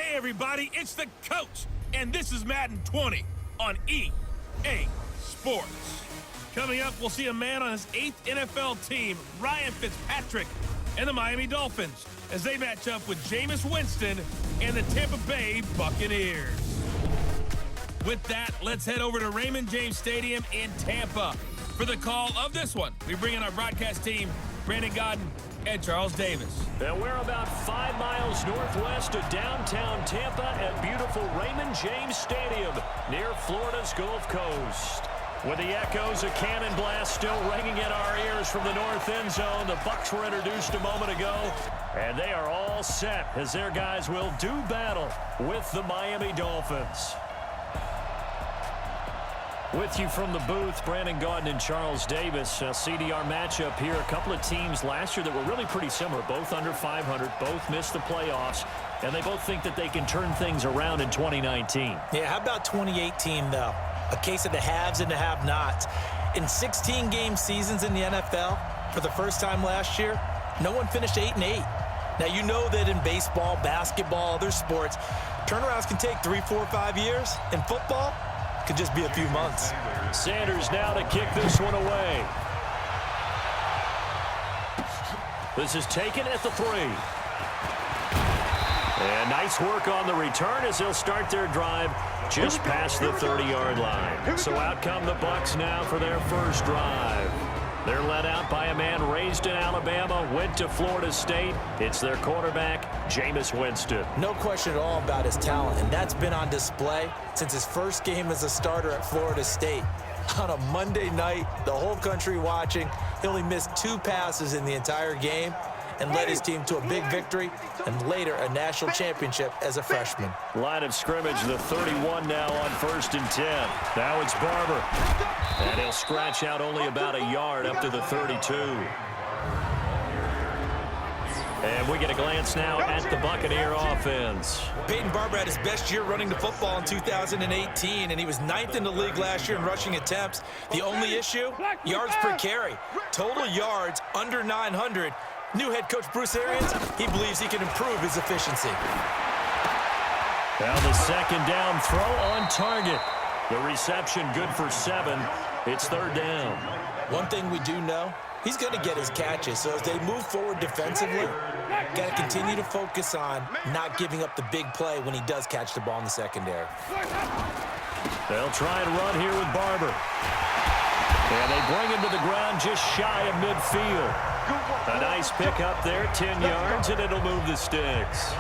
Hey everybody, it's the coach, and this is Madden 20 on EA Sports. Coming up, we'll see a man on his 8th NFL team, Ryan Fitzpatrick, and the Miami Dolphins, as they match up with Jameis Winston and the Tampa Bay Buccaneers. With that, let's head over to Raymond James Stadium in Tampa. For the call of this one, we bring in our broadcast team, Brandon Godden and Charles Davis. And we're about 5 miles northwest of downtown Tampa at beautiful Raymond James Stadium near Florida's Gulf Coast. With the echoes of cannon blast still ringing in our ears from the north end zone, the Bucs were introduced a moment ago, and they are all set as their guys will do battle with the Miami Dolphins. With you from the booth, Brandon Gaudin and Charles Davis. CDR matchup here. A couple of teams last year that were really pretty similar, both under 500, both missed the playoffs, and they both think that they can turn things around in 2019. Yeah, how about 2018, though? A case of the haves and the have-nots. In 16-game seasons in the NFL, for the first time last year, no one finished 8-8. Now, you know that in baseball, basketball, other sports, turnarounds can take 3, 4, 5 years. In football, could just be a few months. Sanders now to kick this one away. This is taken at the 3. And nice work on the return as they'll start their drive just past the 30-yard line. So out come the Bucs now for their first drive. They're led out by a man raised in Alabama, went to Florida State. It's their quarterback, Jameis Winston. No question at all about his talent, and that's been on display since his first game as a starter at Florida State. On a Monday night, the whole country watching, he only missed 2 passes in the entire game and led his team to a big victory and later a national championship as a freshman. Line of scrimmage, the 31 now on 1st and 10. Now it's Barber. And he'll scratch out only about a yard up to the 32. And we get a glance now at the Buccaneer offense. Peyton Barber had his best year running the football in 2018, and he was 9th in the league last year in rushing attempts. The only issue, yards per carry. Total yards under 900. New head coach Bruce Arians, he believes he can improve his efficiency. Now the second down throw on target. The reception good for 7. It's 3rd down. One thing we do know, he's going to get his catches. So as they move forward defensively, got to continue to focus on not giving up the big play when he does catch the ball in the secondary. They'll try and run here with Barber. And they bring him to the ground just shy of midfield. A nice pick up there, 10 yards, and it'll move the sticks.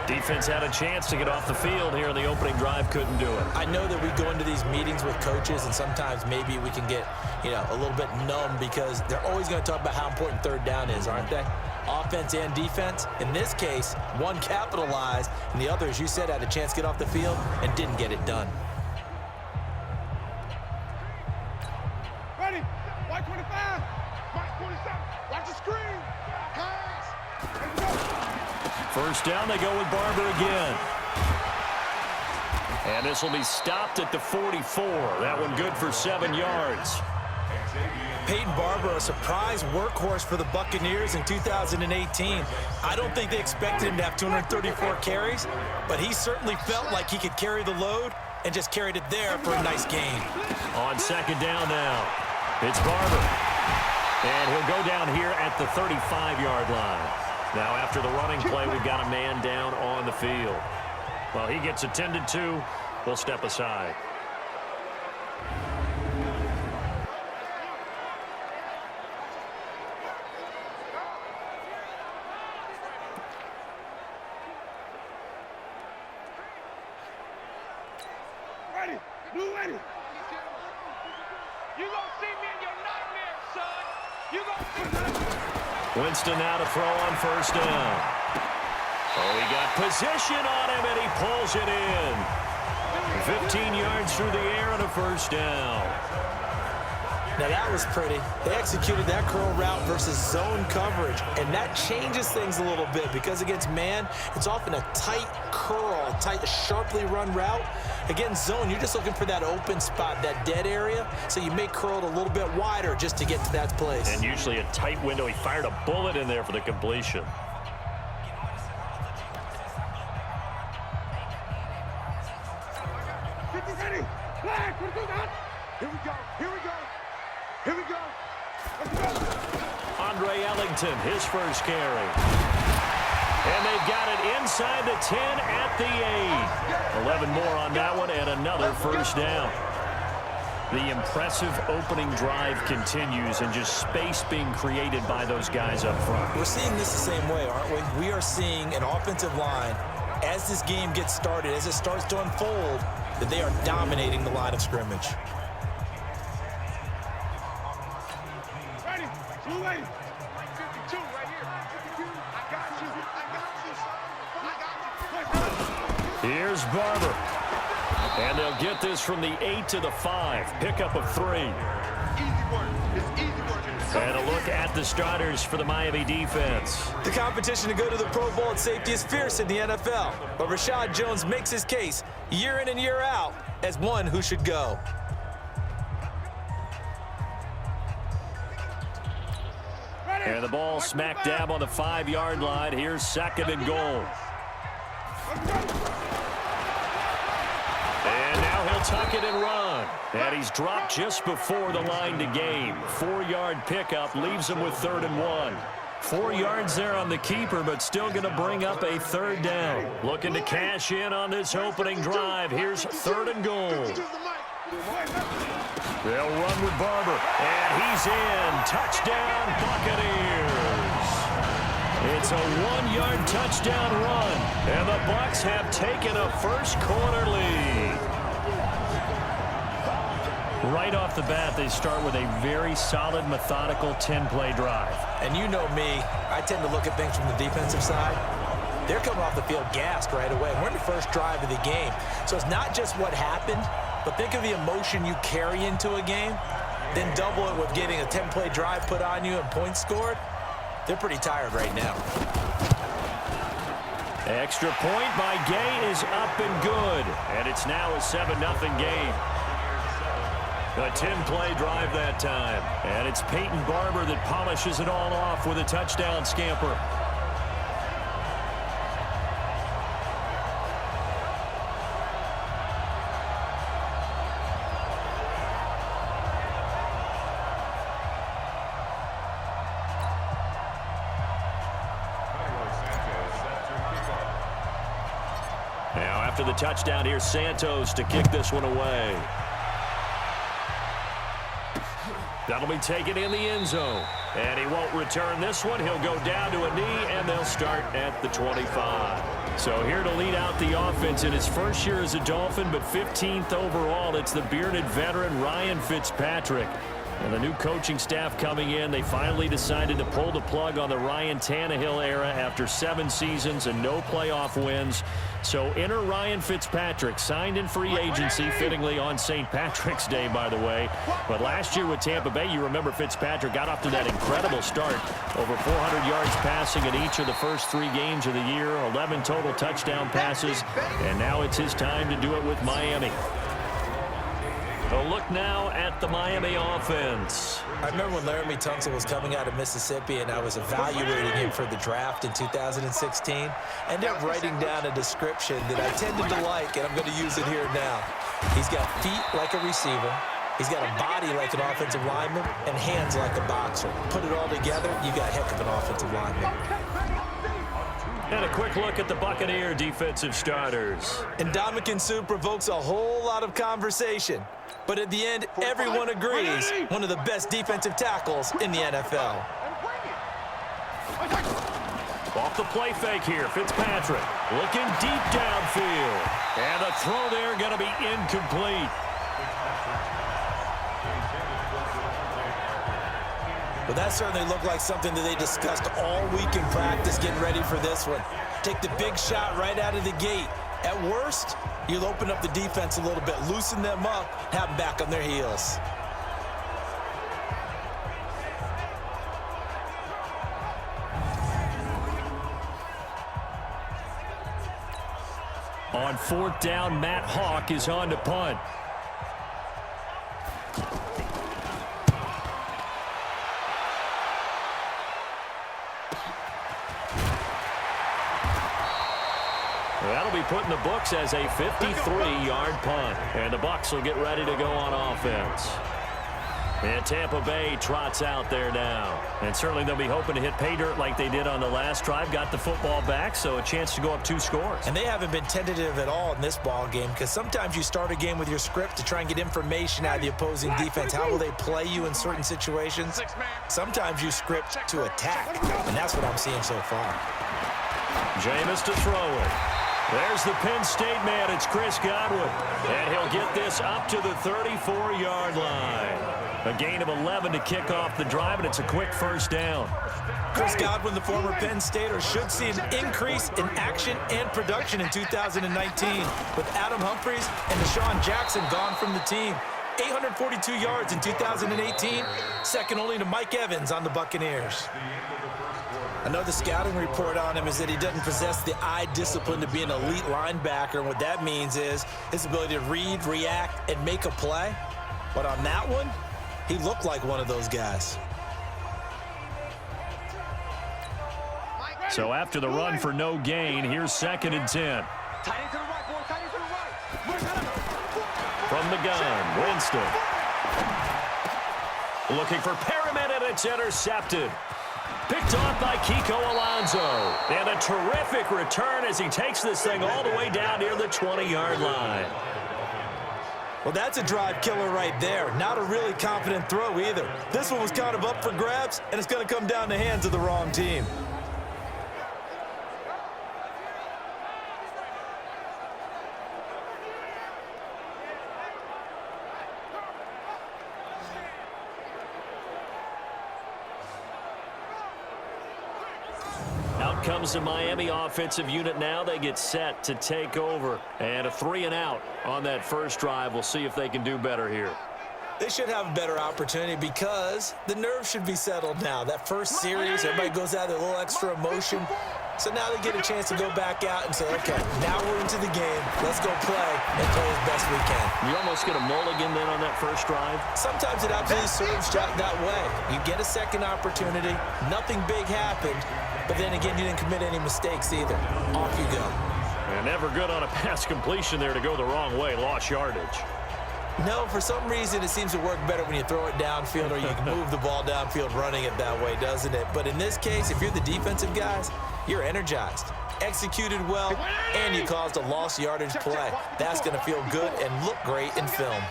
Defense had a chance to get off the field here in the opening drive, couldn't do it. I know that we go into these meetings with coaches, and sometimes maybe we can get, a little bit numb because they're always going to talk about how important 3rd down is, aren't they? Offense and defense. In this case, one capitalized, and the other, as you said, had a chance to get off the field and didn't get it done. Ready? White 25. White 27. Watch the screen. Hands. First down, they go with Barber again. And this will be stopped at the 44. That one good for 7 yards. Peyton Barber, a surprise workhorse for the Buccaneers in 2018. I don't think they expected him to have 234 carries, but he certainly felt like he could carry the load and just carried it there for a nice gain. On 2nd down now, it's Barber. And he'll go down here at the 35-yard line. Now, after the running play, we've got a man down on the field. Well, he gets attended to. We'll step aside. Ready. Blue ready. You gonna see me in your nightmares, son. You gonna see me. Winston now to throw on 1st down. Oh, he got position on him, and he pulls it in. 15 yards through the air and a 1st down. Now that was pretty. They executed that curl route versus zone coverage, and that changes things a little bit because against man, it's often a tight curl, tight, sharply run route. Against zone, you're just looking for that open spot, that dead area, so you may curl it a little bit wider just to get to that place. And usually a tight window. He fired a bullet in there for the completion. Ready? Flag. Here we go. Here we go. Here we go. Let's go. Andre Ellington, his first carry. And they've got it inside the 10 at the 8. 11 more on that one and another first down. The impressive opening drive continues and just space being created by those guys up front. We're seeing this the same way, aren't we? We are seeing an offensive line, as this game gets started, as it starts to unfold, that they are dominating the line of scrimmage. Ready? Blue lane. 52 right here. 52. I got you. I got you, son. I got you. Here's Barber. And they'll get this from the 8 to the 5. Pickup of 3. Easy work. It's easy work. And a look at the starters for the Miami defense. The competition to go to the Pro Bowl at safety is fierce in the NFL, but Rashad Jones makes his case year in and year out as one who should go. And the ball smack dab on the 5-yard line. Here's 2nd and goal. And now he'll tuck it and run. And he's dropped just before the line to gain. 4-yard pickup leaves him with 3rd and 1. 4 yards there on the keeper, but still going to bring up a 3rd down. Looking to cash in on this opening drive. Here's 3rd and goal. They'll run with Barber. And he's in. Touchdown, Buccaneers. It's a 1-yard touchdown run. And the Bucs have taken a first-quarter lead. Right off the bat, they start with a very solid, methodical 10-play drive. And you know me, I tend to look at things from the defensive side. They're coming off the field gassed right away. We're in the first drive of the game. So it's not just what happened, but think of the emotion you carry into a game, then double it with getting a 10-play drive put on you and points scored. They're pretty tired right now. Extra point by Gay is up and good. And it's now a 7-0 game. A 10-play drive that time. And it's Peyton Barber that polishes it all off with a touchdown scamper. Now after the touchdown, here's Santos to kick this one away. That'll be taken in the end zone. And he won't return this one. He'll go down to a knee, and they'll start at the 25. So here to lead out the offense in his first year as a Dolphin, but 15th overall, it's the bearded veteran Ryan Fitzpatrick. And the new coaching staff coming in, they finally decided to pull the plug on the Ryan Tannehill era after 7 seasons and no playoff wins. So enter Ryan Fitzpatrick, signed in free agency, fittingly on St. Patrick's Day, by the way. But last year with Tampa Bay, you remember Fitzpatrick got off to that incredible start. Over 400 yards passing in each of the first 3 games of the year, 11 total touchdown passes, and now it's his time to do it with Miami. A look now at the Miami offense. I remember when Laramie Tunsil was coming out of Mississippi and I was evaluating him for the draft in 2016. I ended up writing down a description that I tended to like, and I'm going to use it here now. He's got feet like a receiver. He's got a body like an offensive lineman and hands like a boxer. Put it all together, you got a heck of an offensive lineman. And a quick look at the Buccaneer defensive starters. Ndamukong Suh provokes a whole lot of conversation. But at the end, everyone agrees, one of the best defensive tackles in the NFL. Off the play fake here, Fitzpatrick looking deep downfield. And the throw there going to be incomplete. Well, that certainly looked like something that they discussed all week in practice getting ready for this one. Take the big shot right out of the gate. At worst, you'll open up the defense a little bit, loosen them up, have them back on their heels. On 4th down, Matt Hawk is on to punt. That'll be put in the books as a 53-yard punt. And the Bucs will get ready to go on offense. And Tampa Bay trots out there now. And certainly they'll be hoping to hit pay dirt like they did on the last drive. Got the football back, so a chance to go up 2 scores. And they haven't been tentative at all in this ball game, because sometimes you start a game with your script to try and get information out of the opposing defense. How will they play you in certain situations? Sometimes you script to attack, and that's what I'm seeing so far. Jameis to throw it. There's the Penn State man. It's Chris Godwin. And he'll get this up to the 34-yard line. A gain of 11 to kick off the drive, and it's a quick first down. Chris Godwin, the former Penn Stater, should see an increase in action and production in 2019 with Adam Humphries and Deshaun Jackson gone from the team. 842 yards in 2018, second only to Mike Evans on the Buccaneers. Another scouting report on him is that he doesn't possess the eye discipline to be an elite linebacker. And what that means is his ability to read, react, and make a play. But on that one, he looked like one of those guys. So after the run for no gain, here's 2nd and 10. From the gun, Winston. Looking for Perriman, and it's intercepted. Picked off by Kiko Alonso. And a terrific return as he takes this thing all the way down near the 20-yard line. Well, that's a drive killer right there. Not a really confident throw either. This one was kind of up for grabs, and it's going to come down the hands of the wrong team. Out comes the Miami offensive unit now. They get set to take over. And a 3-and-out on that first drive. We'll see if they can do better here. They should have a better opportunity because the nerves should be settled now. That first series, everybody goes out with a little extra emotion. So now they get a chance to go back out and say, okay, now we're into the game. Let's go play and play as best we can. You almost get a mulligan then on that first drive? Sometimes it absolutely serves that way. You get a second opportunity. Nothing big happened. But then again, you didn't commit any mistakes either. Off you go. And never good on a pass completion there to go the wrong way. Lost yardage. No, for some reason, it seems to work better when you throw it downfield or you can move the ball downfield running it that way, doesn't it? But in this case, if you're the defensive guys, you're energized, executed well, and you caused a lost yardage play. That's going to feel good and look great in film.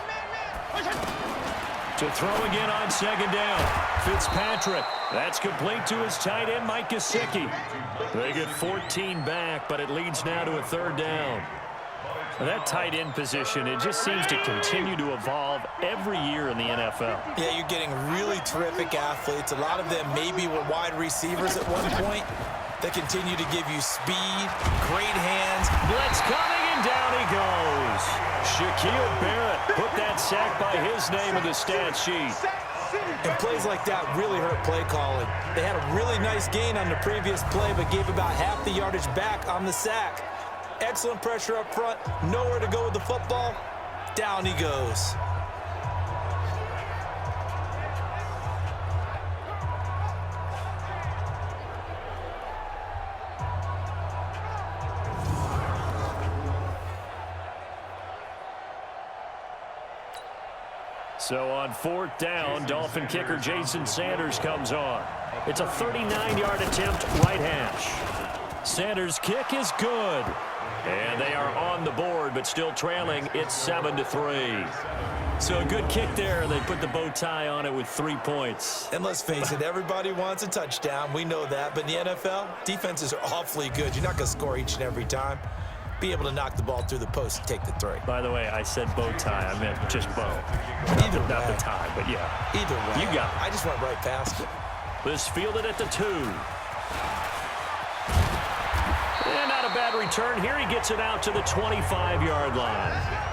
To throw again on 2nd down. Fitzpatrick. That's complete to his tight end, Mike Gesicki. They get 14 back, but it leads now to a 3rd down. That tight end position, it just seems to continue to evolve every year in the NFL. Yeah, you're getting really terrific athletes. A lot of them maybe were wide receivers at one point. They continue to give you speed, great hands. Blitz coming, and down he goes. Shaquille Barrett put that sack by his name in the stat sheet. And plays like that really hurt play calling. They had a really nice gain on the previous play, but gave about half the yardage back on the sack. Excellent pressure up front, nowhere to go with the football. Down he goes. So on 4th down, Dolphin kicker Jason Sanders comes on. It's a 39-yard attempt, right hash. Sanders' kick is good. And they are on the board, but still trailing. It's 7-3. So a good kick there. They put the bow tie on it with 3 points. And let's face it, everybody wants a touchdown. We know that. But in the NFL, defenses are awfully good. You're not going to score each and every time. Be able to knock the ball through the post and take the 3. By the way, I said bow tie. I meant just bow. Either Not way. the tie, but yeah. Either way. You got it. I just went right past it. This fielded at the 2. And not a bad return here. He gets it out to the 25-yard line.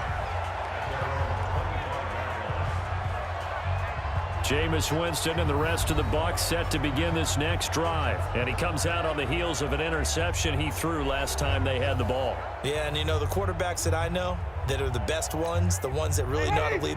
Jameis Winston and the rest of the Bucs set to begin this next drive. And he comes out on the heels of an interception he threw last time they had the ball. Yeah, and you know, the quarterbacks that I know that are the best ones, the ones that really know how to lead their